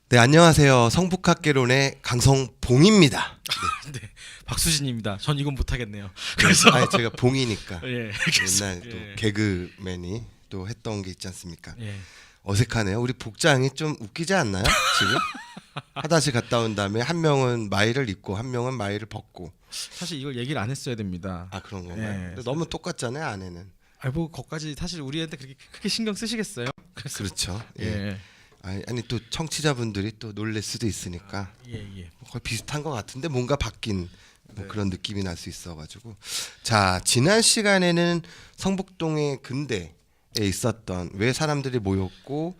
네, 안녕하세요. 성북학개론의 강성봉입니다. 네, 박수진입니다. 전 이건 못하겠네요. 그래서 아니, 제가 봉이니까. 예, 옛날 또 예. 개그맨이 또 했던 게 있지 않습니까? 예. 어색하네요. 우리 복장이 좀 웃기지 않나요? 지금 화장실 갔다 온 다음에 한 명은 마이를 입고 한 명은 마이를 벗고. 사실 이걸 얘기를 안 했어야 됩니다. 아, 그런 건가요? 예. 근데 너무 똑같잖아요, 안에는. 뭐 거기까지 사실 우리한테 그렇게 크게 신경 쓰시겠어요? 그래서 그렇죠. 예. 예. 아니 또 청취자분들이 또 놀랄 수도 있으니까 예. 거의 비슷한 것 같은데 뭔가 바뀐 뭐 네. 그런 느낌이 날 수 있어가지고. 자, 지난 시간에는 성북동의 근대에 있었던 왜 사람들이 모였고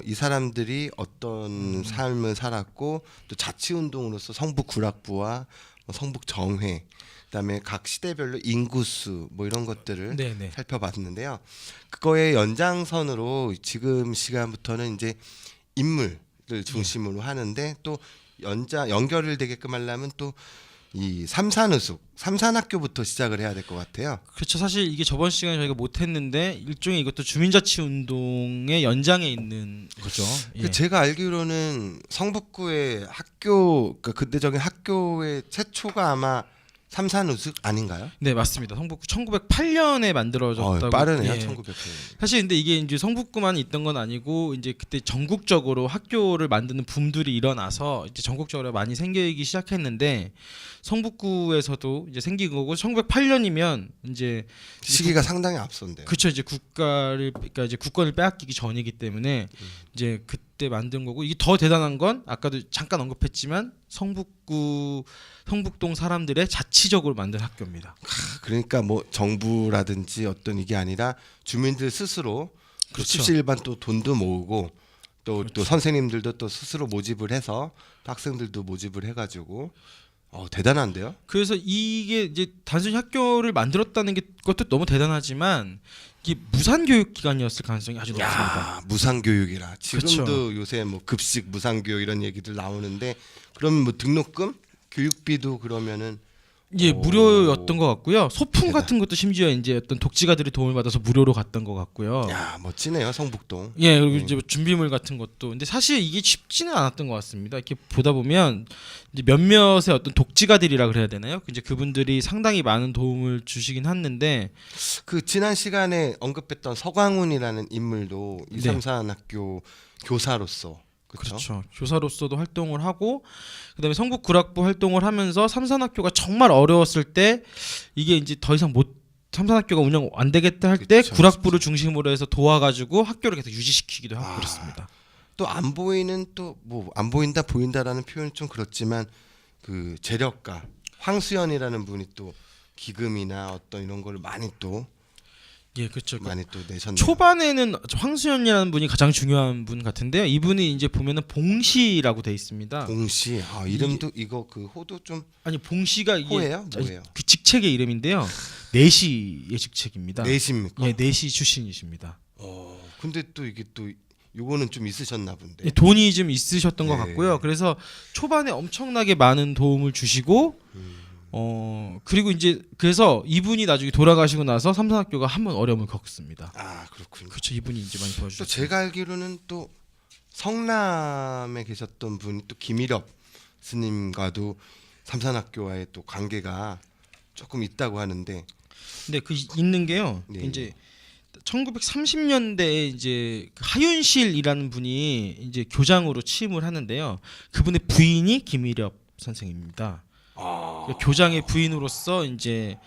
이 사람들이 어떤 삶을 살았고 또 자치운동으로서 성북구락부와 성북정회 그다음에 각 시대별로 인구수 뭐 이런 것들을 네. 살펴봤는데요. 그거의 연장선으로 지금 시간부터는 이제 인물을 중심으로 하는데 또 연결을 되게끔 하려면 또 이 삼산학교부터 시작을 해야 될 것 같아요. 그렇죠. 사실 이게 저번 시간에 저희가 못했는데 일종의 이것도 주민자치운동의 연장에 있는 거죠. 예. 제가 알기로는 성북구의 학교, 그러니까 근대적인 학교의 최초가 아마 삼산우숙 아닌가요? 네, 맞습니다. 성북구 1908년에 만들어졌다고. 빠르네요. 예. 1900년. 사실 근데 이게 이제 성북구만 있던 건 아니고 이제 그때 전국적으로 학교를 만드는 붐들이 일어나서 이제 전국적으로 많이 생기기 시작했는데 성북구에서도 이제 생긴 거고 1908년이면 이제 시기가 상당히 앞선데요. 그쵸. 이제 그러니까 이제 국권을 빼앗기기 전이기 때문에 이제 그때 만든 거고 이게 더 대단한 건 아까도 잠깐 언급했지만 성북동 사람들의 자치적으로 만든 학교입니다. 그러니까 뭐 정부라든지 어떤 이게 아니라 주민들 스스로 그렇죠. 십시일반 또 돈도 모으고 또 그렇죠. 선생님들도 또 스스로 모집을 해서 또 학생들도 모집을 해가지고 대단한데요. 그래서 이게 이제 단순히 학교를 만들었다는 것도 너무 대단하지만 이게 무상교육 기관이었을 가능성이 아주 높습니다. 야, 무상교육이라 지금도 그렇죠. 요새 뭐 급식 무상교육 이런 얘기들 나오는데 그럼 뭐 등록금 교육비도 그러면은 예, 오. 무료였던 것 같고요. 소품 대단. 같은 것도 심지어 이제 어떤 독지가들이 도움을 받아서 무료로 갔던 것 같고요. 야, 멋지네요. 성북동. 예, 그리고 이제 뭐 준비물 같은 것도. 근데 사실 이게 쉽지는 않았던 것 같습니다. 이렇게 보다 보면 이제 몇몇의 어떤 독지가들이라 그래야 되나요? 이제 그분들이 상당히 많은 도움을 주시긴 했는데 그 지난 시간에 언급했던 서광훈이라는 인물도 네. 이삼산학교 교사로서 그렇죠. 교사로서도 활동을 하고 그다음에 성북구락부 활동을 하면서 삼산학교가 정말 어려웠을 때 이게 이제 더 이상 삼산학교가 운영 안 되겠다 할 때 그렇죠. 구락부를 중심으로 해서 도와가지고 학교를 계속 유지시키기도 하고 그렇습니다. 또 안 보이는 또 뭐 안 보인다 보인다라는 표현이 좀 그렇지만 그 재력가 황수연이라는 분이 또 기금이나 어떤 이런 걸 많이 또 예, 그렇죠. 많이 또 내셨네요. 초반에는 황수연이라는 분이 가장 중요한 분 같은데요. 이분이 이제 보면은 봉씨라고 돼 있습니다. 봉씨 이름도 이거 그 호도 좀 아니 봉씨가 이게 호예요? 뭐예요? 그 직책의 이름인데요. 내시의 직책입니다. 내십니까? 예, 내시 출신이십니다. 근데 또 이게 또 요거는 좀 있으셨나 본데. 예, 돈이 좀 있으셨던 것 네. 같고요. 그래서 초반에 엄청나게 많은 도움을 주시고 그리고 이제 그래서 이분이 나중에 돌아가시고 나서 삼산학교가 한번 어려움을 겪습니다. 그렇군요. 그렇죠. 이분이 이제 많이 또 도와주셨어요. 제가 알기로는 또 성남에 계셨던 분이 또 김일엽 스님과도 삼산학교와의 또 관계가 조금 있다고 하는데. 근데 그 있는 게요. 네. 이제 1930년대에 이제 그 하윤실이라는 분이 이제 교장으로 취임을 하는데요. 그분의 부인이 김일엽 선생입니다. 그러니까 교장의 부인으로서 이제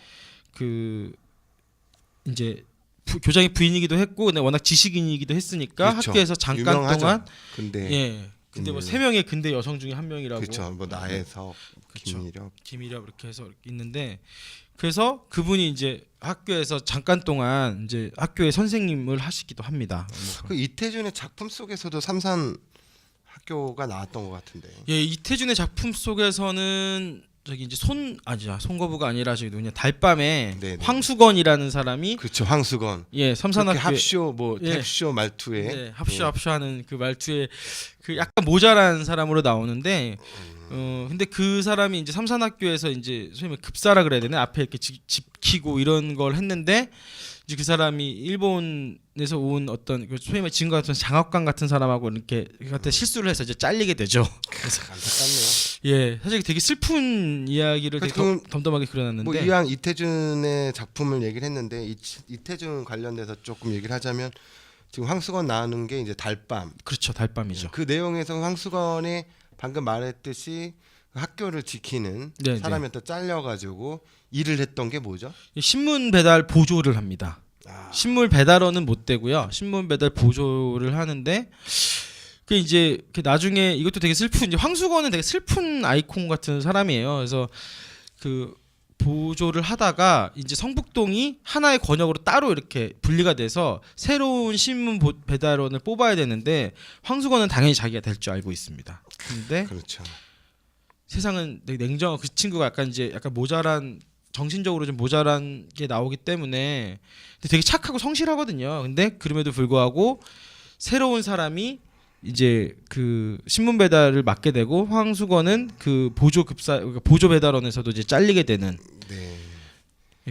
교장의 부인이기도 했고, 근데 워낙 지식인이기도 했으니까 그렇죠. 학교에서 잠깐 유명하죠. 동안 근데 근데 뭐 세 명의 근대 여성 중에 한 명이라고. 그렇죠. 뭐 나혜석, 그쵸. 김일엽. 김일엽 이렇게 해서 있는데 그래서 그분이 이제 학교에서 잠깐 동안 이제 학교의 선생님을 하시기도 합니다. 그 이태준의 작품 속에서도 삼산 학교가 나왔던 것 같은데. 예, 이태준의 작품 속에서는 저기 이제 손거부가 아니라 저기 누구냐 달밤에 네네. 황수건이라는 사람이 그렇죠. 황수건. 예 삼산학교 합쇼 뭐 예. 탭쇼 말투에. 네, 합쇼하는 그 말투에 그 약간 모자란 사람으로 나오는데 근데 그 사람이 이제 삼산학교에서 이제 소위 말해 급사라 그래야 되나 앞에 이렇게 지키고 이런 걸 했는데 이제 그 사람이 일본 에서 온 어떤 그 소위 말해 지금과 같은 장학관 같은 사람하고 이렇게 같은 실수를 해서 이제 잘리게 되죠. 그래서 안타깝네요. 예, 사실 되게 슬픈 이야기를 되게 그럼 덤덤하게 그려놨는데. 뭐 이왕 이태준의 작품을 얘기를 했는데 이태준 관련돼서 조금 얘기를 하자면 지금 황수건 나오는 게 이제 달밤. 그렇죠, 달밤이죠. 그 내용에서 황수건이 방금 말했듯이 학교를 지키는 네, 사람한테 잘려가지고 일을 했던 게 뭐죠? 신문 배달 보조를 합니다. 아. 신문 배달원은 못 되고요. 신문 배달 보조를 하는데 그 이제 그 나중에 이것도 되게 슬픈 이제 황수건은 되게 슬픈 아이콘 같은 사람이에요. 그래서 그 보조를 하다가 이제 성북동이 하나의 권역으로 따로 이렇게 분리가 돼서 새로운 신문 배달원을 뽑아야 되는데 황수건은 당연히 자기가 될 줄 알고 있습니다. 근데 그렇죠. 세상은 되게 냉정. 그 친구가 약간 이제 약간 모자란 정신적으로 좀 모자란 게 나오기 때문에 근데 되게 착하고 성실하거든요. 근데 그럼에도 불구하고 새로운 사람이 이제 그 신문 배달을 맡게 되고 황수건은 그 보조 배달원에서도 이제 잘리게 되는 네.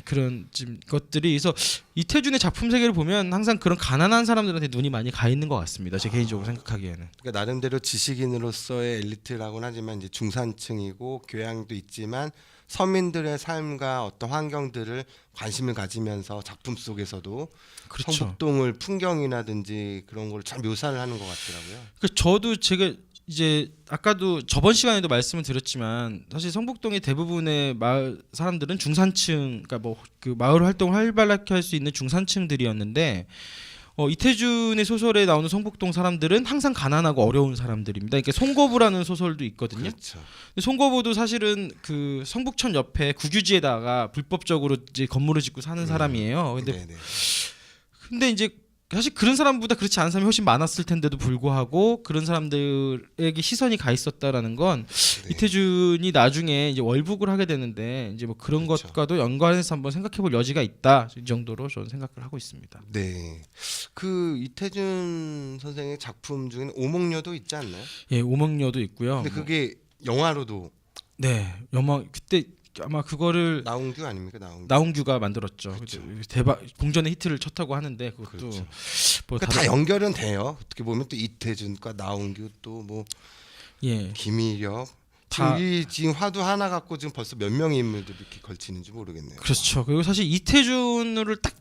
그런 지금 것들이 그래서 이태준의 작품 세계를 보면 항상 그런 가난한 사람들한테 눈이 많이 가 있는 것 같습니다. 제 개인적으로 생각하기에는. 그러니까 나름대로 지식인으로서의 엘리트라고는 하지만 이제 중산층이고 교양도 있지만 서민들의 삶과 어떤 환경들을 관심을 가지면서 작품 속에서도 그렇죠. 성북동을 풍경이라든지 그런 걸 잘 묘사를 하는 것 같더라고요. 그 저도 제가 이제 아까도 저번 시간에도 말씀을 드렸지만 사실 성북동의 대부분의 마을 사람들은 중산층, 그러니까 뭐 그 마을 활동을 활발하게 할 수 있는 중산층들이었는데 이태준의 소설에 나오는 성북동 사람들은 항상 가난하고 어려운 사람들입니다. 그러니까 송거부라는 소설도 있거든요. 그렇죠. 근데 송거부도 사실은 그 성북천 옆에 국유지에다가 불법적으로 이제 건물을 짓고 사는 사람이에요. 근데 이제 사실 그런 사람보다 그렇지 않은 사람이 훨씬 많았을 텐데도 불구하고 그런 사람들에게 시선이 가 있었다라는 건 네. 이태준이 나중에 이제 월북을 하게 되는데 이제 뭐 그런 그렇죠. 것과도 연관해서 한번 생각해볼 여지가 있다 이 정도로 저는 생각을 하고 있습니다. 네. 그 이태준 선생의 작품 중에는 오목녀도 있지 않나요? 예, 오목녀도 있고요. 근데 그게 영화로도 네, 영화 그때 아마 그거를 나온규 아닙니까? 나홍규가 만들었죠. 그렇죠. 대박 공전의 히트를 쳤다고 하는데 그것도 그렇죠. 뭐 그러니까 다 연결은 돼요. 어떻게 보면 또 이태준과 나온규 또 뭐 예. 김일혁 다- 지금 화두 하나 갖고 지금 벌써 몇 명의 인물들이 이렇게 걸치는지 모르겠네요. 그렇죠. 그리고 사실 이태준을 딱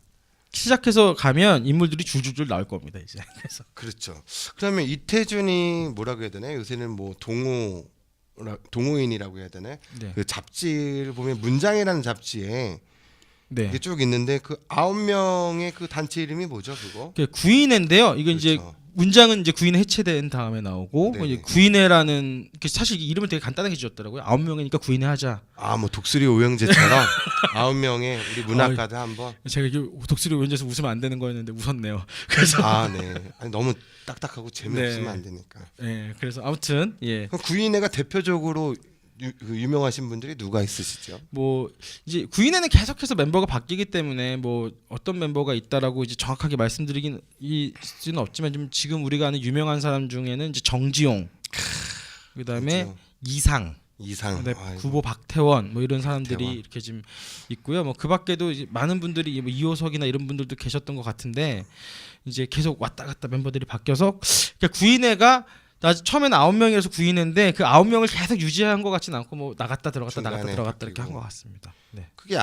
시작해서 가면 인물들이 줄줄줄 나올 겁니다. 이제 그래서 그렇죠. 그러면 이태준이 뭐라고 해야 되나요? 요새는 뭐 동호인이라고 해야 되나요? 네. 그 잡지를 보면 문장이라는 잡지에 네. 이게 쭉 있는데 그 9명의 그 단체 이름이 뭐죠, 그거? 그 구인회인데요. 이건 이제 그렇죠. 문장은 이제 구인회 해체된 다음에 나오고 네네. 이제 구인회라는 사실 이름을 되게 간단하게 지었더라고요. 9명이니까 구인회 하자. 아, 뭐 독수리 오영재처럼 9명의 우리 문학가들 한번. 제가 이게 독수리 왼쪽에서 웃으면 안 되는 거였는데 웃었네요. 그래서 아, 네. 아니, 너무 딱딱하고 재미없으면 네. 안 되니까. 예, 그래서 아무튼 예. 그럼 구인회가 대표적으로 유명하신 분들이 누가 있으시죠? 뭐 이제 구인회는 계속해서 멤버가 바뀌기 때문에 뭐 어떤 멤버가 있다라고 이제 정확하게 말씀드리긴 수는 없지만 좀 지금 우리가 아는 유명한 사람 중에는 이제 정지용, 그다음에 정지용. 이상, 이상. 아이고. 구보 박태원 뭐 이런 사람들이 박태원. 이렇게 지금 있고요. 뭐 그 밖에도 이제 많은 분들이 뭐 이호석이나 이런 분들도 계셨던 것 같은데 이제 계속 왔다 갔다 멤버들이 바뀌어서 그러니까 구인회가 나 처음에는 9명이라서 구인회인데 그 9명을 계속 유지한 것 같지는 않고 뭐 나갔다 들어갔다 나갔다 중간에 들어갔다 이렇게 한 바뀌고. 것 같습니다. 네. 그게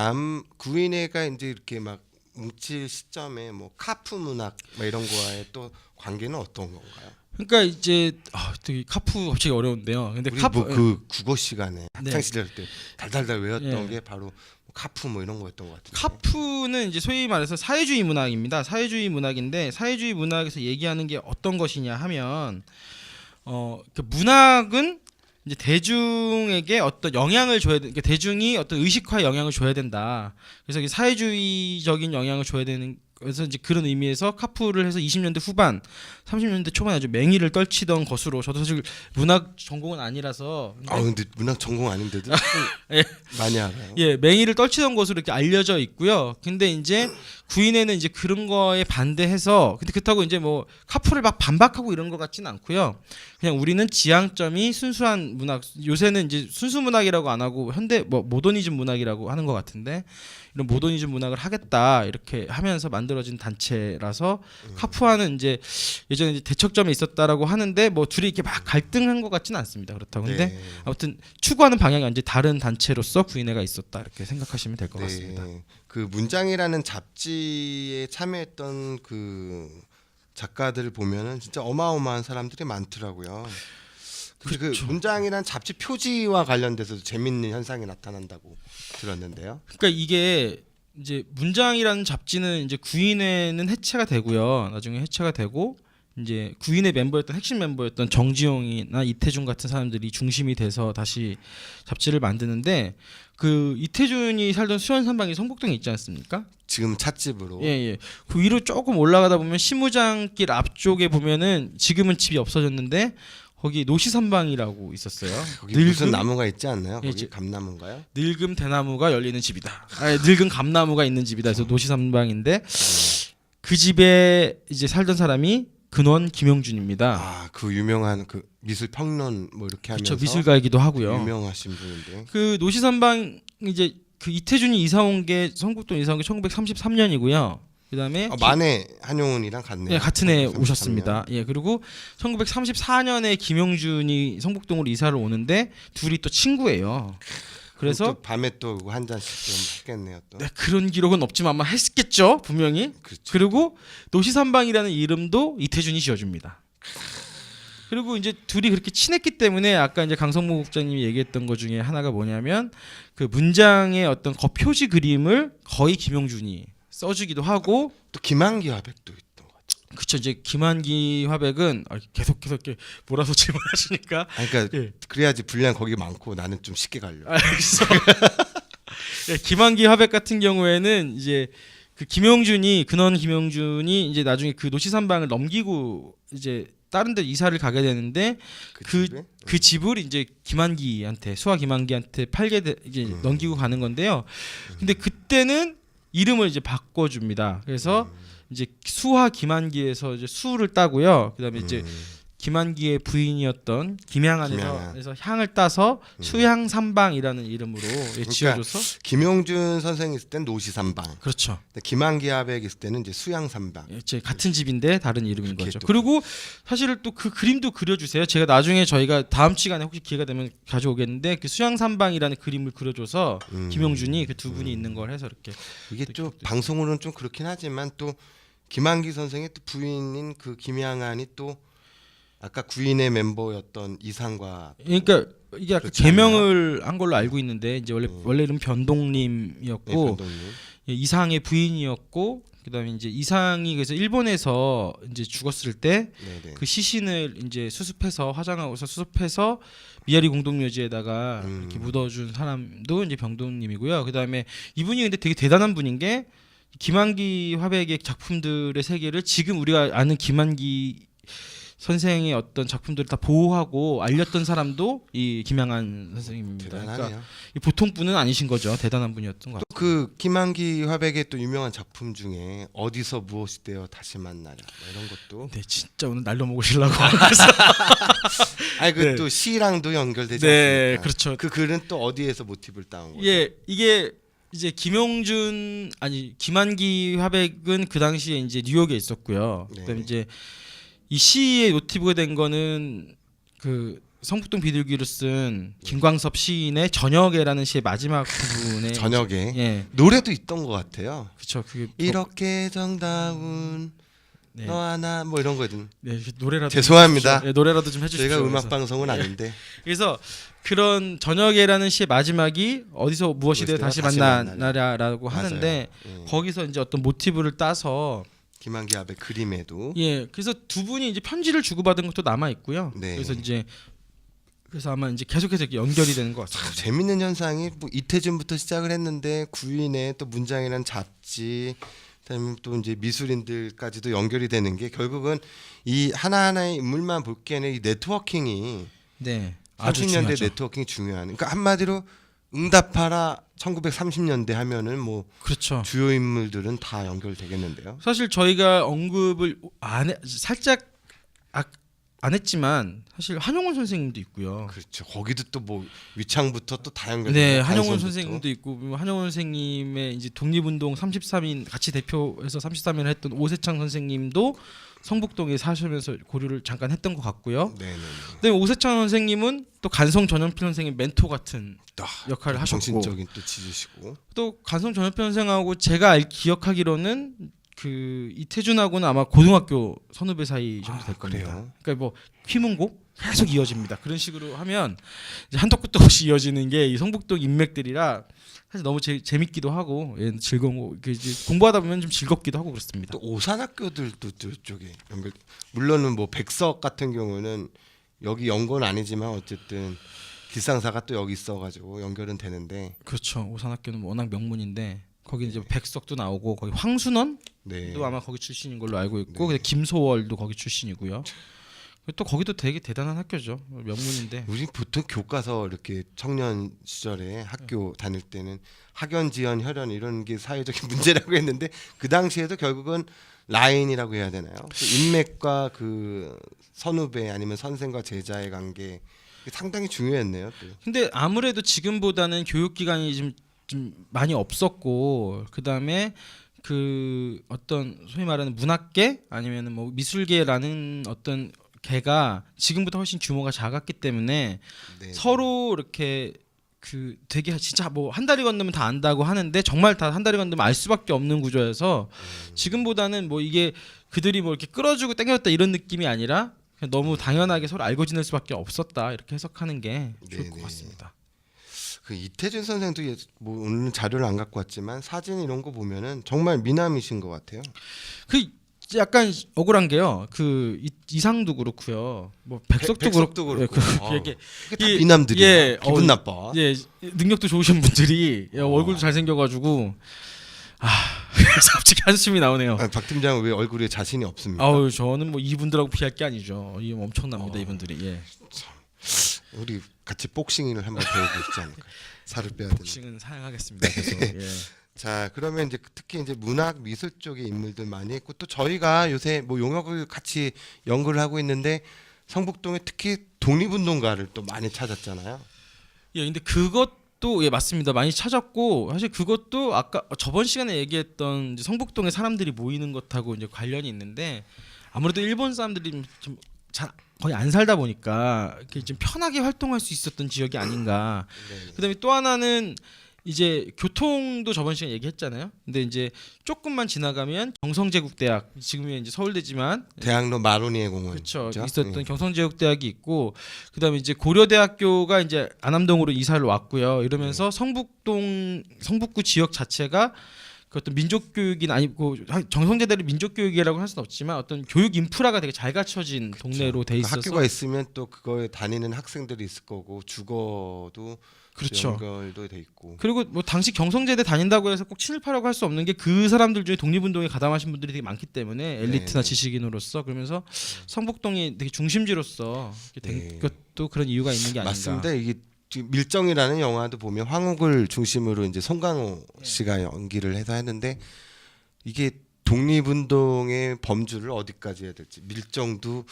구인회가 이제 이렇게 막 뭉칠 시점에 뭐 카프 문학 뭐 이런 거와의 또 관계는 어떤 건가요? 그러니까 이제 되게 카프 갑자기 어려운데요. 근데 우리 카프 뭐 그 국어 시간에 네. 학창 시절 때 달달달 외웠던 예. 게 바로 뭐 카프 뭐 이런 거였던 것 같은데. 카프는 이제 소위 말해서 사회주의 문학입니다. 사회주의 문학인데 사회주의 문학에서 얘기하는 게 어떤 것이냐 하면 그 문학은 이제 대중에게 어떤 영향을 줘야 돼. 그러니까 대중이 어떤 의식화에 영향을 줘야 된다. 그래서 이게 사회주의적인 영향을 줘야 되는. 그래서 이제 그런 의미에서 카프를 해서 20년대 후반, 30년대 초반에 아주 맹위를 떨치던 것으로 저도 사실 문학 전공은 아니라서 근데 문학 전공 아닌데도 예. 많이 알아요. 예, 맹의를 떨치던 것으로 이렇게 알려져 있고요. 근데 이제 구인회는 이제 그런 거에 반대해서 근데 그렇다고 이제 뭐 카프를 막 반박하고 이런 것 같지는 않고요. 그냥 우리는 지향점이 순수한 문학, 요새는 이제 순수 문학이라고 안 하고 현대 뭐 모더니즘 문학이라고 하는 것 같은데 이런 모더니즘 문학을 하겠다 이렇게 하면서 만들어진 단체라서 카푸아는 이제 예전에 이제 대척점에 있었다라고 하는데 뭐 둘이 이렇게 막 갈등한 것 같지는 않습니다. 그렇다고. 근데 네. 아무튼 추구하는 방향이 이제 다른 단체로서 구인회가 있었다 이렇게 생각하시면 될 것 같습니다. 그 문장이라는 잡지에 참여했던 그 작가들을 보면은 진짜 어마어마한 사람들이 많더라고요. 근데 그 그렇죠. 문장이란 잡지 표지와 관련돼서도 재밌는 현상이 나타난다고 들었는데요. 그러니까 이게 이제 문장이라는 잡지는 이제 구인회는 해체가 되고요. 나중에 해체가 되고 이제 구인회 멤버였던 핵심 멤버였던 정지용이나 이태준 같은 사람들이 중심이 돼서 다시 잡지를 만드는데 그 이태준이 살던 수원산방이 성북동에 있지 않습니까? 지금 찻집으로. 예. 그 위로 조금 올라가다 보면 신무장길 앞쪽에 보면은 지금은 집이 없어졌는데 거기 노시산방이라고 있었어요. 거기 무슨 나무가 있지 않나요? 예, 거기 감나무인가요? 늙은 대나무가 열리는 집이다. 늙은 감나무가 있는 집이다. 그래서 노시산방인데 그 집에 이제 살던 사람이 근원 김용준입니다. 아, 그 유명한 그 미술 평론 뭐 이렇게 하면서 그렇죠. 미술가이기도 하고요. 유명하신 분인데. 그 노시산방 이제 그 이태준이 이사 온 게 성북동 이사 온 게 1933년이고요. 그다음에 만해 한용운이랑 같네요. 예, 같은 해 1933년. 오셨습니다. 예, 그리고 1934년에 김용준이 성북동으로 이사를 오는데 둘이 또 친구예요. 그래서 또 밤에 또 한 잔씩 좀 했겠네요. 또. 네, 그런 기록은 없지만 아마 했겠죠, 분명히. 그렇죠. 그리고 노시산방이라는 이름도 이태준이 지어줍니다. 그리고 이제 둘이 그렇게 친했기 때문에 아까 이제 강성무 국장님이 얘기했던 것 중에 하나가 뭐냐면 그 문장의 어떤 겉표지 그림을 거의 김용준이 써주기도 하고 또 김한기 화백도 있던 것 같죠. 그쵸 이제 김한기 화백은 계속 이렇게 몰아서 질문하시니까 아니, 그러니까 예. 그래야지 분량 거기 많고 나는 좀 쉽게 가려고. 알겠어. 예, 김한기 화백 같은 경우에는 이제 그 근원 김용준이 이제 나중에 그 노시산방을 넘기고 이제 다른 데 이사를 가게 되는데 집에? 그 집을 이제 김한기한테 수하 김한기한테 이제 넘기고 가는 건데요. 근데 그때는 이름을 이제 바꿔줍니다. 그래서 이제 수하 김한기에서 이제 수를 따고요. 그다음에 이제 김한기의 부인이었던 김양한에서 향을 따서 수향삼방이라는 이름으로 지어줘서 김용준 선생이 있을 땐 노시삼방. 그렇죠. 근데 김한기 화백 있을 때는 이제 수양삼방. 이제 같은 집인데 다른 이름인 그렇게 거죠. 또 그리고 사실은 또 그 그림도 그려주세요. 제가 나중에 저희가 다음 시간에 혹시 기회가 되면 가져오겠는데 그 수양삼방이라는 그림을 그려줘서 김용준이 그 두 분이 있는 걸 해서 이렇게 이게 좀 방송으로는 좀 그렇긴 하지만 또 김한기 선생의 또 부인인 그 김양한이 또 아까 구인의 멤버였던 이상과 그러니까 이게 약간 그렇지 개명을 한 걸로 알고 있는데 이제 원래 이름 변동님이었고 네, 변동님. 예, 이상의 부인이었고 그다음에 이제 이상이 그래서 일본에서 이제 죽었을 때 네네. 그 시신을 이제 수습해서 화장하고서 수습해서 미아리 공동묘지에다가 이렇게 묻어준 사람도 이제 병동님이고요. 그다음에 이분이 근데 되게 대단한 분인 게 김한기 화백의 작품들의 세계를 지금 우리가 아는 김한기 선생의 어떤 작품들을 다 보호하고 알렸던 사람도 이 김양한 선생님입니다. 대단하네요. 그러니까 보통 분은 아니신 거죠. 대단한 분이었던 것 같아요. 그 김한기 화백의 또 유명한 작품 중에 어디서 무엇이 되어 다시 만나랴 뭐 이런 것도. 네, 진짜 오늘 날려먹으시려고. 아니 그 네. 또 시랑도 연결되지 네, 않습니까? 그렇죠. 그 글은 또 어디에서 모티브를 따온 거예요? 예, 이게 이제 김한기 화백은 그 당시에 이제 뉴욕에 있었고요. 네. 그다음에 이제 이 시의 모티브가 된 거는 그 성북동 비둘기로 쓴 김광섭 시인의 저녁에라는 시의 마지막 부분에 저녁에 예, 노래도 있던 것 같아요. 그렇죠. 그게 이렇게 정다운 네. 너 하나 뭐 이런 거든. 네, 노래라도 죄송합니다. 좀 해주십시오. 네, 노래라도 좀 해주십시오. 저희가 음악 그래서. 방송은 아닌데. 그래서 그런 저녁에라는 시의 마지막이 어디서 무엇이 되어 다시 만나라라고 하는데 맞아요. 예. 거기서 이제 어떤 모티브를 따서 김한기 화백 그림에도 예, 그래서 두 분이 이제 편지를 주고받은 것도 남아 있고요. 네. 그래서 아마 이제 계속해서 이렇게 연결이 되는 것 같습니다. 재밌는 현상이 뭐 이태준부터 시작을 했는데 구인의 또 문장이라는 잡지, 그다음에 또 이제 미술인들까지도 연결이 되는 게 결국은 이 하나하나의 인물만 볼 게 아니라 이 네트워킹이 네, 아주 30년대 중요하죠. 네트워킹이 중요한. 그러니까 한마디로 응답하라 1930년대 하면은 뭐 그렇죠. 주요 인물들은 다 연결되겠는데요. 사실 저희가 언급을 살짝 안 했지만 사실 한용운 선생님도 있고요. 그렇죠. 거기도 또 뭐 위창부터 또 다 연결. 네, 한용운 선생님도 있고 한용운 선생님의 이제 독립운동 33인 같이 대표해서 33인을 했던 오세창 선생님도 성북동에 사시면서 고려를 잠깐 했던 것 같고요. 네네. 근데 오세창 선생님은 또 간성 전현필 선생님 멘토 같은 역할을 하셨고 정신적인 또 지주시고. 또 간성 전현필 선생하고 제가 기억하기로는 그 이태준하고는 아마 고등학교 선후배 사이 정도 될 겁니다. 그래요? 그러니까 뭐 휘문고 계속 이어집니다. 그런 식으로 하면 이제 한도 끝도 없이 이어지는 게 이 성북동 인맥들이라 사실 너무 재밌기도 하고 즐거운 거 이제 공부하다 보면 좀 즐겁기도 하고 그렇습니다. 또 오산학교들도 저쪽에 연결. 물론은 뭐 백석 같은 경우는 여기 연고는 아니지만 어쨌든 길상사가 또 여기 있어가지고 연결은 되는데. 그렇죠. 오산학교는 워낙 명문인데 거기 이제 백석도 나오고 거기 황순원도 네. 아마 거기 출신인 걸로 알고 있고 근데 김소월도 거기 출신이고요. 또 거기도 되게 대단한 학교죠. 명문인데. 우리 보통 교과서 이렇게 청년 시절에 학교 다닐 때는 학연, 지연, 혈연 이런 게 사회적인 문제라고 했는데 그 당시에도 결국은 라인이라고 해야 되나요? 그 인맥과 그 선후배 아니면 선생과 제자의 관계 상당히 중요했네요. 또. 근데 아무래도 지금보다는 교육 기관이 좀 많이 없었고 그다음에 그 어떤 소위 말하는 문학계 아니면은 뭐 미술계라는 어떤 개가 지금보다 훨씬 규모가 작았기 때문에 네. 서로 이렇게 그 되게 진짜 뭐 한 다리 건너면 다 안다고 하는데 정말 다 한 다리 건너면 알 수밖에 없는 구조여서 지금보다는 뭐 이게 그들이 뭐 이렇게 끌어주고 당겼다 이런 느낌이 아니라 그냥 너무 당연하게 서로 알고 지낼 수밖에 없었다 이렇게 해석하는 게 좋을 네네. 것 같습니다. 그 이태준 선생도 뭐 오늘 자료를 안 갖고 왔지만 사진 이런 거 보면은 정말 미남이신 것 같아요. 그 약간 억울한 게요. 그 이상도 그렇고요. 뭐 백석도 백석도 예, 그렇고. 이게 이게 다 미남들이야. 예, 기분 나빠. 예, 능력도 좋으신 분들이 얼굴도 잘 생겨가지고 그래서 갑자기 한숨이 나오네요. 박 팀장은 왜 얼굴에 자신이 없습니까? 아우 저는 뭐 이분들하고 비할 게 아니죠. 이 엄청납니다 이분들이. 예. 우리 같이 복싱을 한번 배우고 싶지 않을까? 살을 빼야 되는. 복싱은 사양하겠습니다. 계속. 예. 자, 그러면 이제 특히 이제 문학 미술 쪽의 인물들 많이 있고 또 저희가 요새 뭐 용역을 같이 연구를 하고 있는데 성북동에 특히 독립운동가를 또 많이 찾았잖아요. 예, 근데 그것도 예 맞습니다. 많이 찾았고 사실 그것도 아까 저번 시간에 얘기했던 이제 성북동에 사람들이 모이는 것하고 이제 관련이 있는데 아무래도 일본 사람들이 좀 잘 거의 안 살다 보니까 이렇게 좀 편하게 활동할 수 있었던 지역이 아닌가. 네. 그다음에 또 하나는 이제 교통도 저번 시간에 얘기했잖아요. 근데 이제 조금만 지나가면 경성제국대학 지금이 이제 서울대지만 대학로 마로니에 공원 그렇죠. 있죠? 있었던 경성제국대학이 있고 그다음에 이제 고려대학교가 이제 안암동으로 이사를 왔고요. 이러면서 성북구 지역 자체가 그 어떤 민족교육이 아니고 정성제대로 민족교육이라고 할 수는 없지만 어떤 교육 인프라가 되게 잘 갖춰진 동네로 돼 있어서 학교가 있으면 또 그거에 다니는 학생들이 있을 거고 주거도 그렇죠. 연결도 돼 있고. 그리고 뭐 당시 경성제대 다닌다고 해서 꼭 친일파라고 할 수 없는 게 그 사람들 중에 독립운동에 가담하신 분들이 되게 많기 때문에 엘리트나 지식인으로서 그러면서 성북동이 되게 중심지로서 된 것도 그런 이유가 있는 게 아닌가. 맞습니다. 이게 지금 밀정이라는 영화도 보면 황옥을 중심으로 이제 송강호 씨가 연기를 해서 했는데 이게 독립운동의 범주를 어디까지 해야 될지 밀정도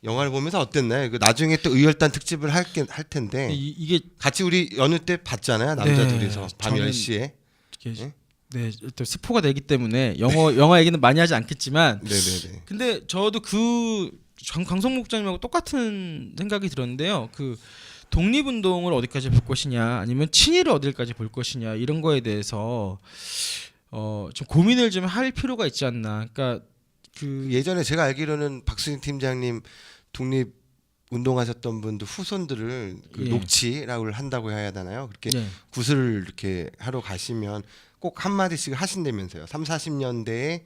영화를 보면서 어땠나요? 그 나중에 또 의열단 특집을 할 텐데 이게 같이 우리 연휴 때 봤잖아요. 남자 네, 둘이서 밤 저는 10시에. 이렇게 네, 일단 스포가 되기 때문에 영화 얘기는 많이 하지 않겠지만 네네네. 근데 저도 그 강성 목장님하고 똑같은 생각이 들었는데요. 그 독립운동을 어디까지 볼 것이냐 아니면 친일을 어디까지 볼 것이냐 이런 거에 대해서 좀 고민을 좀 할 필요가 있지 않나. 그러니까 그 예전에 제가 알기로는 박수진 팀장님 독립 운동하셨던 분들 후손들을 그 예. 녹취라고 한다고 해야 되나요? 그렇게 예. 구슬을 이렇게 하러 가시면 꼭 한마디씩 하신다면서요. 3, 40년대에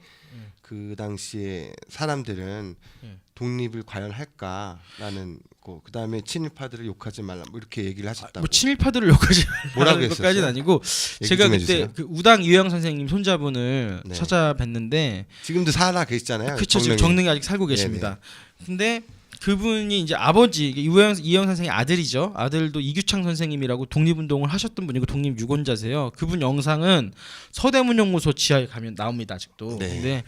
그 당시에 사람들은 예. 독립을 과연 할까라는 거. 그다음에 친일파들을 욕하지 말라. 뭐 이렇게 얘기를 하셨다고. 뭐 친일파들을 욕하지 뭐라고 말라는 것까지는 했었어요? 아니고 얘기 제가 좀 그때 해주세요. 그 우당 이회영 선생님 손자분을 네. 찾아뵀는데 지금도 살아 계시잖아요. 그렇죠. 지금 정릉에 아직 살고 계십니다. 근데 그분이 이제 아버지 이회영 선생의 아들이죠. 아들도 이규창 선생님이라고 독립운동을 하셨던 분이고 독립 유권자세요. 그분 영상은 서대문연구소 지하에 가면 나옵니다. 아직도. 네. 근데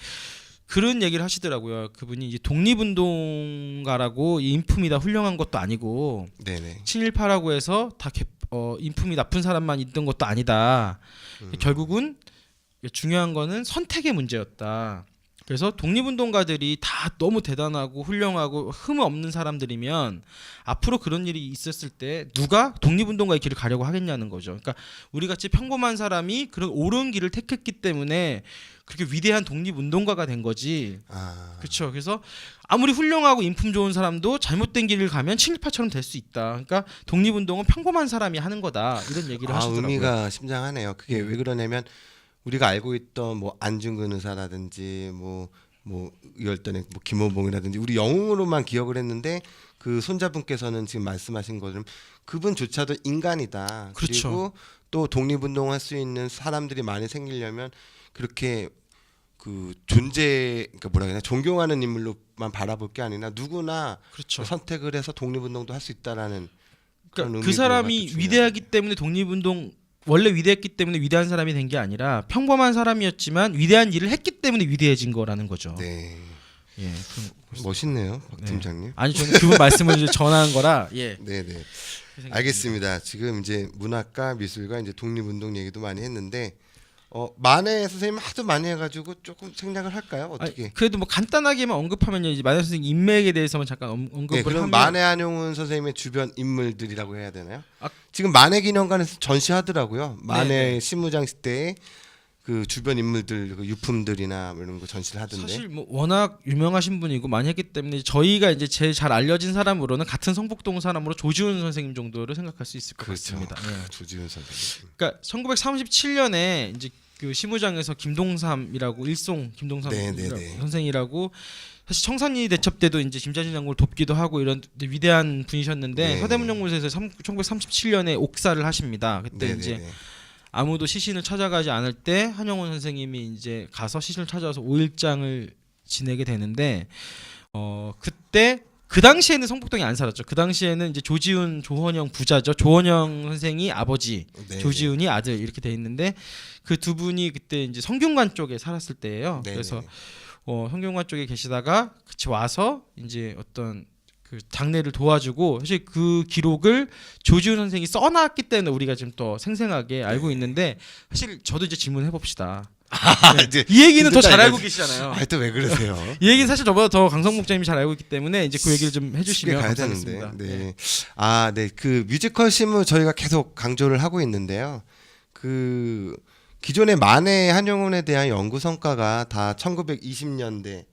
그런 얘기를 하시더라고요. 그분이 이제 독립운동가라고 인품이 다 훌륭한 것도 아니고 네네. 친일파라고 해서 다 인품이 나쁜 사람만 있던 것도 아니다. 결국은 중요한 거는 선택의 문제였다. 그래서 독립운동가들이 다 너무 대단하고 훌륭하고 흠 없는 사람들이면 앞으로 그런 일이 있었을 때 누가 독립운동가의 길을 가려고 하겠냐는 거죠. 그러니까 우리 같이 평범한 사람이 그런 옳은 길을 택했기 때문에 그렇게 위대한 독립운동가가 된 거지. 그렇죠. 그래서 아무리 훌륭하고 인품 좋은 사람도 잘못된 길을 가면 친일파처럼 될 수 있다. 그러니까 독립운동은 평범한 사람이 하는 거다. 이런 얘기를 하시더라고요. 의미가 심장하네요. 그게 왜 그러냐면 우리가 알고 있던 뭐 안중근 의사라든지 뭐 이열단의 뭐 김호봉이라든지 우리 영웅으로만 기억을 했는데 그 손자분께서는 지금 말씀하신 것처럼 그분조차도 인간이다. 그렇죠. 그리고 또 독립운동할 수 있는 사람들이 많이 생기려면 그렇게 그 그러니까 뭐라 그러나 존경하는 인물로만 바라볼 게 아니라 누구나 그렇죠. 선택을 해서 독립운동도 할 수 있다라는 그런 그러니까 그 의미도 사람이 중요하죠. 위대하기 때문에 독립운동 원래 위대했기 때문에 위대한 사람이 된 게 아니라 평범한 사람이었지만 위대한 일을 했기 때문에 위대해진 거라는 거죠. 네. 예. 멋있네요, 박 팀장님. 아니 저는 그분 말씀을 이제 전하는 거라. 예. 네네. 알겠습니다. 지금 이제 문학과 미술과 이제 독립운동 얘기도 많이 했는데 만해 선생님 하도 많이 해가지고 조금 생략을 할까요? 어떻게? 아니, 그래도 뭐 간단하게만 언급하면요. 이제 만해 선생님 인맥에 대해서만 잠깐 언급을 네, 그럼 하면 만해 한용운 선생님의 주변 인물들이라고 해야 되나요? 아, 지금 만해 기념관에서 전시하더라고요. 만해 네네. 신무장 시대에 그 주변 인물들 그 유품들이나 뭐 이런 거 전시를 하던데. 사실 뭐 워낙 유명하신 분이고 많이 했기 때문에 저희가 이제 제일 잘 알려진 사람으로는 같은 성북동 사람으로 조지훈 선생님 정도를 생각할 수 있을 것 그렇죠. 같습니다. 예. 조지훈 선생님. 그러니까 1937년에 이제 그 시무장에서 김동삼이라고 일송 김동삼 네네네. 선생이라고 사실 청산리 대첩 때도 이제 김자진 장군을 돕기도 하고 이런 위대한 분이셨는데 네. 서대문연구소에서 1937년에 옥사를 하십니다. 그때 네네네. 이제 아무도 시신을 찾아가지 않을 때 한영원 선생님이 이제 가서 시신을 찾아와서 5일장을 지내게 되는데 그때 그 당시에는 성북동이 안 살았죠. 그 당시에는 이제 조지훈, 조헌영 부자죠. 조헌영 선생이 아버지, 네네. 조지훈이 아들 이렇게 돼 있는데 그 두 분이 그때 이제 성균관 쪽에 살았을 때예요. 네네. 그래서 성균관 쪽에 계시다가 같이 와서 이제 어떤 그 장례를 도와주고 사실 그 기록을 조지훈 선생이 써놨기 때문에 우리가 지금 더 생생하게 알고 있는데 사실 저도 이제 질문해 봅시다. 이제 이 얘기는 더 잘 이거- 알고 계시잖아요. 또 왜 그러세요? 이 얘기는 사실 저보다 더 강성 목장님이 잘 알고 있기 때문에 이제 그 얘기를 좀 쉽게 해주시면 가야 감사하겠습니다. 되는데. 네. 네. 그 뮤지컬 심을 저희가 계속 강조를 하고 있는데요. 그 기존의 만해 한용운에 대한 연구 성과가 다 1920년대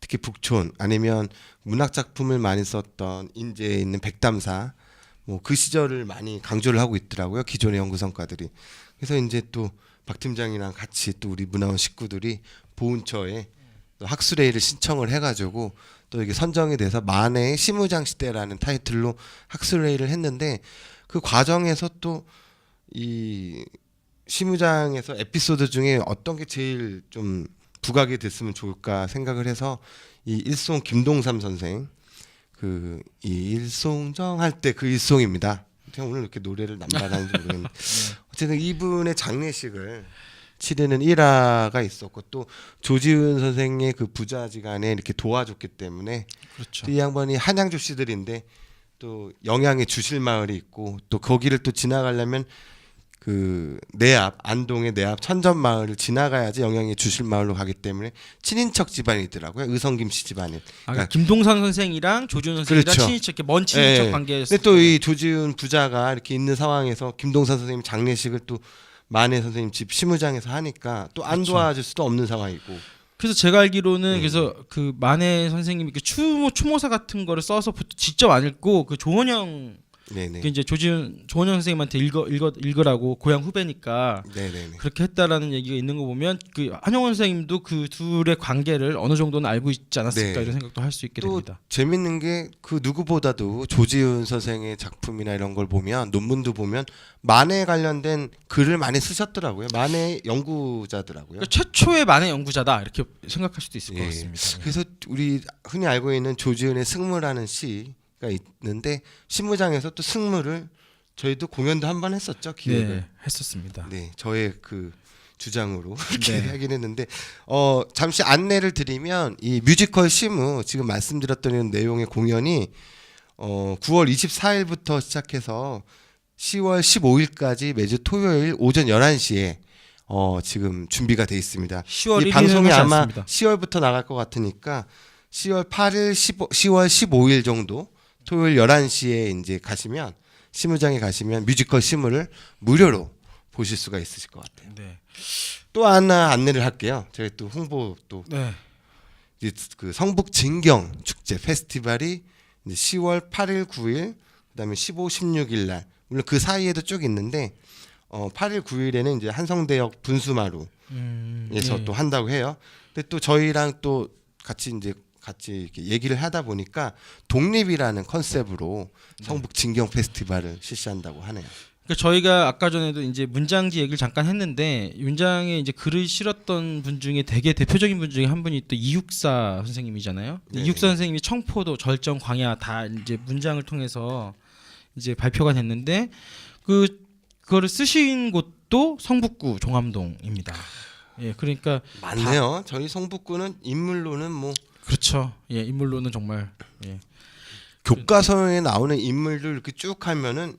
특히 북촌 아니면 문학 작품을 많이 썼던 인제에 있는 백담사 뭐 그 시절을 많이 강조를 하고 있더라고요. 기존의 연구 성과들이. 그래서 이제 또 박 팀장이랑 같이 또 우리 문화원 식구들이 보훈처에 또 학술회의를 신청을 해가지고 또 이게 선정이 돼서 만해의 시무장 시대라는 타이틀로 학술회의를 했는데 그 과정에서 또 이 시무장에서 에피소드 중에 어떤 게 제일 좀 부각이 됐으면 좋을까 생각을 해서 이 일송 김동삼 선생 그 이 일송정 할 때 그 일송입니다. 제가 오늘 이렇게 노래를 남발하는지 모르겠는데 어쨌든 이분의 장례식을 치르는 일화가 있었고 또 조지훈 선생의 그 부자지간에 이렇게 도와줬기 때문에 그렇죠. 또 이 양반이 한양 출시들인데 또 영양에 주실 마을이 있고 또 거기를 또 지나가려면 그 내압 안동의 내압 천전 마을을 지나가야지 영양에 주실 마을로 가기 때문에 친인척 집안이더라고요. 의성김씨 집안인. 그러니까 김동선 선생이랑 조준 선생이랑 그렇죠. 친인척 이렇게 먼 친인척 네. 관계였어요. 근데 또 이 조지훈 부자가 이렇게 있는 상황에서 김동선 선생님 장례식을 또 만해 선생님 집 시무장에서 하니까 또 안 그렇죠. 도와줄 수도 없는 상황이고. 그래서 제가 알기로는 그래서 그 만해 선생님이 그 추모사 같은 거를 써서 직접 안 읽고 그 조원영 네네. 그 이제 조원영 선생님한테 읽으라고 고향 후배니까 네네네. 그렇게 했다라는 얘기가 있는 거 보면 그 한영원 선생님도 그 둘의 관계를 어느 정도는 알고 있지 않았을까 네. 이런 생각도 할 수 있게 또 됩니다. 재밌는 게 그 누구보다도 조지훈 선생의 작품이나 이런 걸 보면 논문도 보면 만해에 관련된 글을 많이 쓰셨더라고요. 만해 연구자더라고요. 그러니까 최초의 만해 연구자다 이렇게 생각할 수도 있을 것 예. 같습니다. 그래서 우리 흔히 알고 있는 조지훈의 승무라는 시가 있는데 신무장에서 또 승무를 저희도 공연도 한 번 했었죠. 기획을. 네, 했었습니다. 네, 저의 그 주장으로 이렇게 네. 하긴 했는데 잠시 안내를 드리면 이 뮤지컬 시무 지금 말씀드렸던 이런 내용의 공연이 9월 24일부터 시작해서 10월 15일까지 매주 토요일 오전 11시에 지금 준비가 돼 있습니다. 10월 이 1일은 방송이 하지 아마 않습니다. 10월부터 나갈 것 같으니까 10월 8일, 10월 15일 정도 토요일 11시에 이제 가시면 시무장에 가시면 뮤지컬 시무를 무료로 보실 수가 있으실 것 같아요. 네. 또 하나 안내를 할게요. 제가 또 홍보 또 네. 이제 그 성북 진경 축제 페스티벌이 이제 10월 8일, 9일, 그다음에 15, 16일 날 물론 그 사이에도 쭉 있는데 8일, 9일에는 이제 한성대역 분수마루에서 예. 또 한다고 해요. 근데 또 저희랑 또 같이 이렇게 얘기를 하다 보니까 독립이라는 컨셉으로 성북 진경 페스티벌을 실시한다고 하네요. 그러니까 저희가 아까 전에도 이제 문장지 얘기를 잠깐 했는데 문장에 이제 글을 실었던 분 중에 되게 대표적인 분 중에 한 분이 또 이육사 선생님이잖아요. 네. 이육사 선생님이 청포도, 절정, 광야 다 이제 문장을 통해서 이제 발표가 됐는데 그거를 쓰신 곳도 성북구 종암동입니다. 예, 그러니까 맞네요. 저희 성북구는 인물로는 뭐 그렇죠. 예, 인물로는 정말 예. 교과서에 나오는 인물들 이렇게 쭉 하면은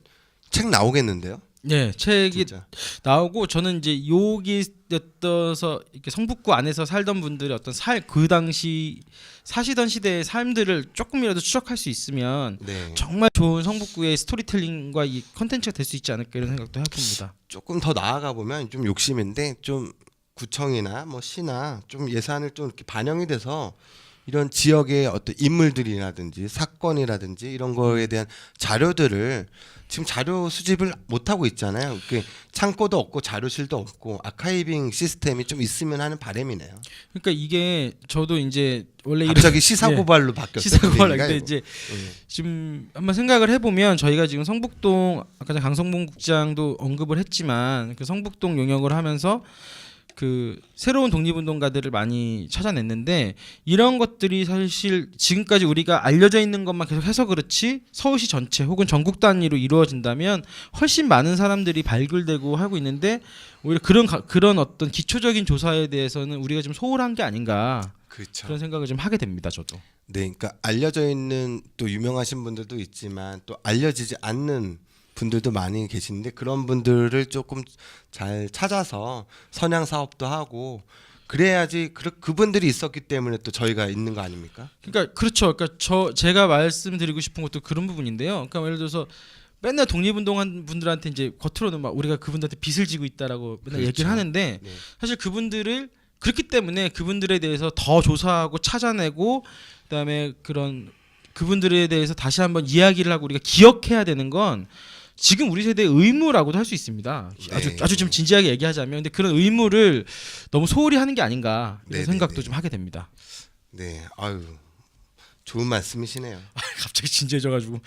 책 나오겠는데요? 예, 책이 진짜. 나오고 저는 이제 여기 어떠서 이렇게 성북구 안에서 살던 분들의 어떤 그 당시 사시던 시대의 삶들을 조금이라도 추적할 수 있으면 네. 정말 좋은 성북구의 스토리텔링과 이 컨텐츠가 될 수 있지 않을까 이런 생각도 해봅니다. 조금 더 나아가 보면 좀 욕심인데 좀 구청이나 뭐 시나 좀 예산을 좀 이렇게 반영이 돼서 이런 지역의 어떤 인물들이라든지 사건이라든지 이런 거에 대한 자료들을 지금 자료 수집을 못 하고 있잖아요. 그 창고도 없고 자료실도 없고 아카이빙 시스템이 좀 있으면 하는 바람이네요. 그러니까 이게 저도 이제 원래 갑자기 시사고발로 바뀌었어요. 시사고발 분위기가 근데 이거. 이제 지금 한번 생각을 해보면 저희가 지금 성북동 아까 전 강성봉 국장도 언급을 했지만 그 성북동 용역을 하면서 그 새로운 독립운동가들을 많이 찾아냈는데 이런 것들이 사실 지금까지 우리가 알려져 있는 것만 계속 해서 그렇지 서울시 전체 혹은 전국 단위로 이루어진다면 훨씬 많은 사람들이 발굴되고 하고 있는데 오히려 그런 어떤 기초적인 조사에 대해서는 우리가 좀 소홀한 게 아닌가 그렇죠. 그런 생각을 좀 하게 됩니다. 저도. 네, 그러니까 알려져 있는 또 유명하신 분들도 있지만 또 알려지지 않는 분들도 많이 계시는데 그런 분들을 조금 잘 찾아서 선양 사업도 하고 그래야지 그분들이 있었기 때문에 또 저희가 있는 거 아닙니까? 그러니까 그렇죠. 그러니까 제가 말씀드리고 싶은 것도 그런 부분인데요. 그러니까 예를 들어서 맨날 독립운동한 분들한테 이제 겉으로는 막 우리가 그분들한테 빚을 지고 있다라고 맨날 그렇죠. 얘기를 하는데 네. 사실 그분들을 그렇기 때문에 그분들에 대해서 더 조사하고 찾아내고 그다음에 그분들에 대해서 다시 한번 이야기를 하고 우리가 기억해야 되는 건 지금 우리 세대의 의무라고도 할 수 있습니다. 네. 아주 좀 진지하게 얘기하자면 근데 그런 의무를 너무 소홀히 하는 게 아닌가 이런 네, 생각도 네, 네. 좀 하게 됩니다. 네, 아유 좋은 말씀이시네요. 갑자기 진지해져가지고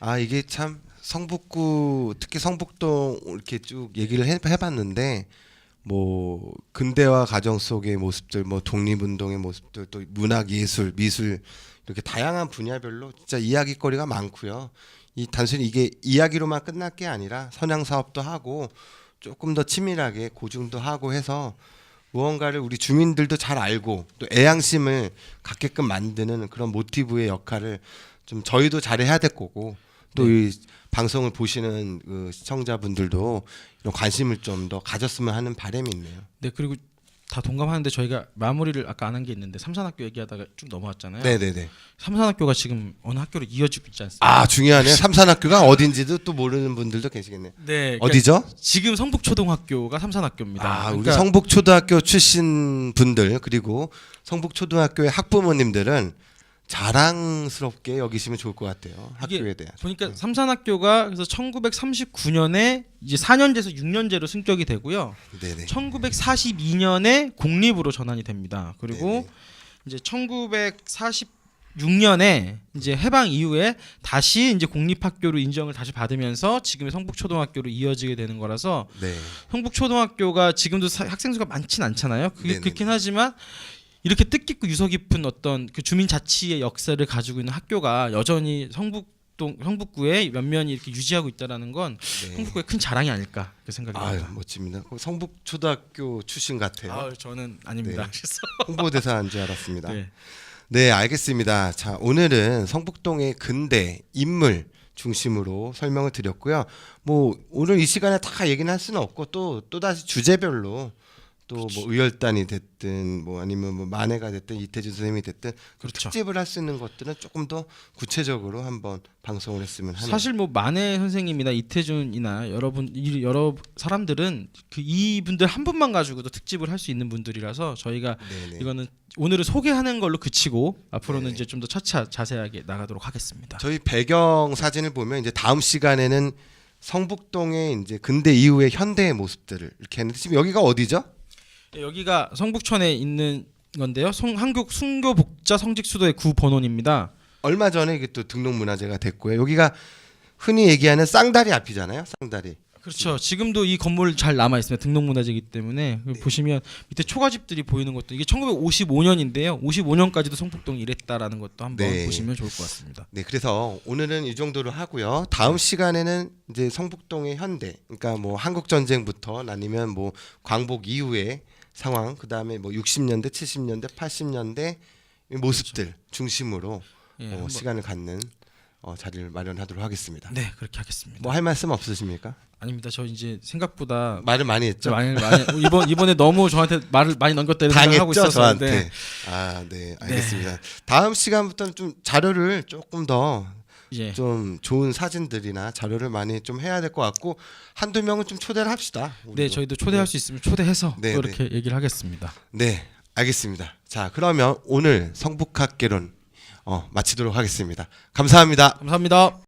아 이게 참 성북구 특히 성북동 이렇게 쭉 얘기를 해봤는데 뭐 근대화 가정 속의 모습들, 뭐 독립운동의 모습들, 또 문학, 예술, 미술 이렇게 다양한 분야별로 진짜 이야기거리가 많고요. 이 단순히 이게 이야기로만 끝날 게 아니라 선양 사업도 하고 조금 더 치밀하게 고증도 하고 해서 무언가를 우리 주민들도 잘 알고 또 애양심을 갖게끔 만드는 그런 모티브의 역할을 좀 저희도 잘해야 될 거고 또 이 방송을 보시는 그 시청자분들도 이런 관심을 좀 더 가졌으면 하는 바람이 있네요. 네 그리고 다 동감하는데 저희가 마무리를 아까 안 한 게 있는데 삼산학교 얘기하다가 쭉 넘어왔잖아요. 네네네. 삼산학교가 지금 어느 학교로 이어지고 있지 않습니까? 아 중요하네요. 삼산학교가 어딘지도 또 모르는 분들도 계시겠네요. 네. 그러니까 어디죠? 지금 성북초등학교가 삼산학교입니다. 아 우리 그러니까 성북초등학교 출신 분들 그리고 성북초등학교의 학부모님들은 자랑스럽게 여기시면 좋을 것 같아요. 학교에 대한. 보니까 삼산학교가 그래서 1939년에 이제 4년제에서 6년제로 승격이 되고요. 네네. 1942년에 공립으로 전환이 됩니다. 그리고 네네. 이제 1946년에 이제 해방 이후에 다시 이제 공립학교로 인정을 다시 받으면서 지금의 성북초등학교로 이어지게 되는 거라서 네. 성북초등학교가 지금도 학생 수가 많진 않잖아요. 네네네. 그렇긴 하지만 이렇게 뜻깊고 유서 깊은 어떤 그 주민 자치의 역사를 가지고 있는 학교가 여전히 성북 성북구의 면면이 이렇게 유지하고 있다라는 건 네. 성북구의 큰 자랑이 아닐까 그렇게 생각이 아유, 듭니다. 멋집니다. 성북초등학교 출신 같아요. 아, 저는 아닙니다. 네. 그래서 홍보대사인 줄 알았습니다. 네. 네, 알겠습니다. 자, 오늘은 성북동의 근대 인물 중심으로 설명을 드렸고요. 뭐 오늘 이 시간에 다 얘기는 할 수는 없고 또 다시 주제별로 또 뭐 의열단이 됐든 뭐 아니면 뭐 만해가 됐든 이태준 선생님이 됐든 그렇죠. 특집을 할 수 있는 것들은 조금 더 구체적으로 한번 방송을 했으면 하는. 사실 뭐 만해 선생님이나 이태준이나 여러 사람들은 그 이분들 한 분만 가지고도 특집을 할 수 있는 분들이라서 저희가 네네. 이거는 오늘은 소개하는 걸로 그치고 앞으로는 네네. 이제 좀 더 차차 자세하게 나가도록 하겠습니다. 저희 배경 사진을 보면 이제 다음 시간에는 성북동의 이제 근대 이후의 현대의 모습들을 이렇게 했는데 지금 여기가 어디죠? 네, 여기가 성북천에 있는 건데요. 한국 순교복자 성직수도의 구 본원입니다. 얼마 전에 이게 또 등록문화재가 됐고요. 여기가 흔히 얘기하는 쌍다리 앞이잖아요. 쌍다리. 그렇죠. 지금도 이 건물 잘 남아 있습니다. 등록문화재이기 때문에 보시면 밑에 초가집들이 보이는 것도 이게 1955년인데요. 55년까지도 성북동이 이랬다라는 것도 한번 네. 보시면 좋을 것 같습니다. 네, 그래서 오늘은 이 정도로 하고요. 다음 시간에는 이제 성북동의 현대, 그러니까 뭐 한국 전쟁부터 아니면 뭐 광복 이후의 상황, 그 다음에 뭐 60년대, 70년대, 80년대 모습들 중심으로 예, 한번- 시간을 갖는 자리를 마련하도록 하겠습니다. 네, 그렇게 하겠습니다. 뭐 할 말씀 없으십니까? 아닙니다. 저 이제 생각보다 말을 많이 했죠. 많이 이번에 너무 저한테 말을 많이 넘겼다는 생각을 하고 당했죠 있어서 저한테. 아, 네, 알겠습니다. 다음 시간부터는 좀 자료를 조금 더 예. 좀 좋은 사진들이나 자료를 많이 좀 해야 될 것 같고 한두 명은 좀 초대를 합시다. 네, 우리도. 저희도 초대할 수 있으면 초대해서 네, 또 이렇게 얘기를 하겠습니다. 네, 알겠습니다. 자, 그러면 오늘 성북학개론 마치도록 하겠습니다. 감사합니다. 감사합니다.